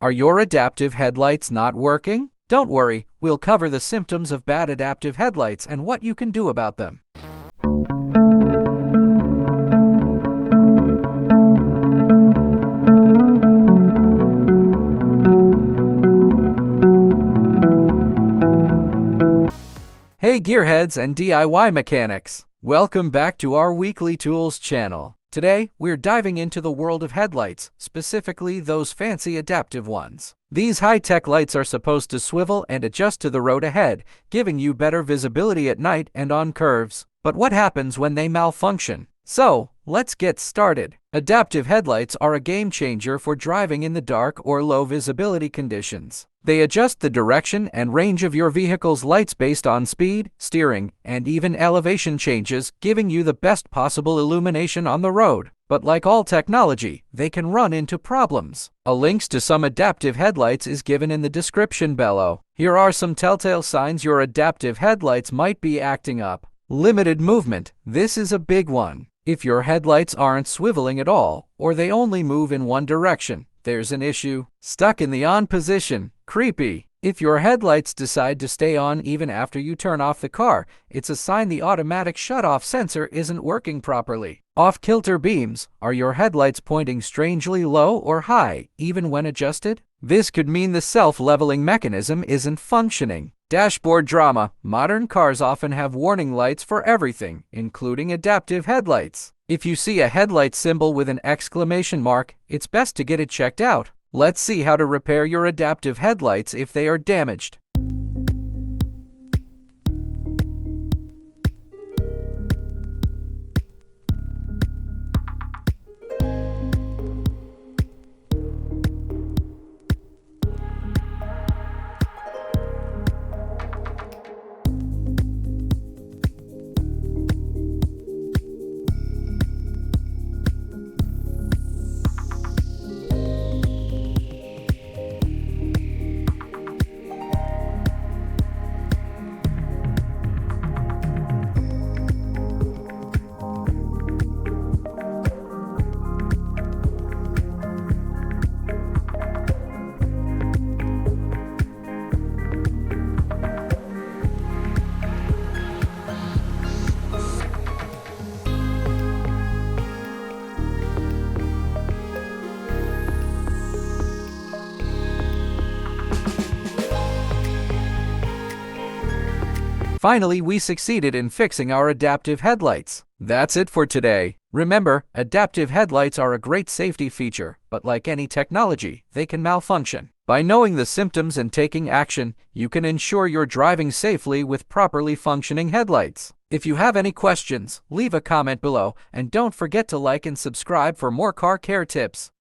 Are your adaptive headlights not working? Don't worry, we'll cover the symptoms of bad adaptive headlights and what you can do about them. Hey gearheads and DIY mechanics! Welcome back to our Weekly Tools channel. Today, we're diving into the world of headlights, specifically those fancy adaptive ones. These high-tech lights are supposed to swivel and adjust to the road ahead, giving you better visibility at night and on curves. But what happens when they malfunction? So, let's get started. Adaptive headlights are a game changer for driving in the dark or low visibility conditions. They adjust the direction and range of your vehicle's lights based on speed, steering, and even elevation changes, giving you the best possible illumination on the road. But like all technology, they can run into problems. A link to some adaptive headlights is given in the description below. Here are some telltale signs your adaptive headlights might be acting up. Limited movement. This is a big one. If your headlights aren't swiveling at all, or they only move in one direction, there's an issue. Stuck in the on position. Creepy. If your headlights decide to stay on even after you turn off the car, it's a sign the automatic shut-off sensor isn't working properly. Off-kilter beams. Are your headlights pointing strangely low or high, even when adjusted? This could mean the self-leveling mechanism isn't functioning. Dashboard drama. Modern cars often have warning lights for everything, including adaptive headlights. If you see a headlight symbol with an exclamation mark, it's best to get it checked out. Let's see how to repair your adaptive headlights if they are damaged. Finally, we succeeded in fixing our adaptive headlights. That's it for today. Remember, adaptive headlights are a great safety feature, but like any technology, they can malfunction. By knowing the symptoms and taking action, you can ensure you're driving safely with properly functioning headlights. If you have any questions, leave a comment below, and don't forget to like and subscribe for more car care tips.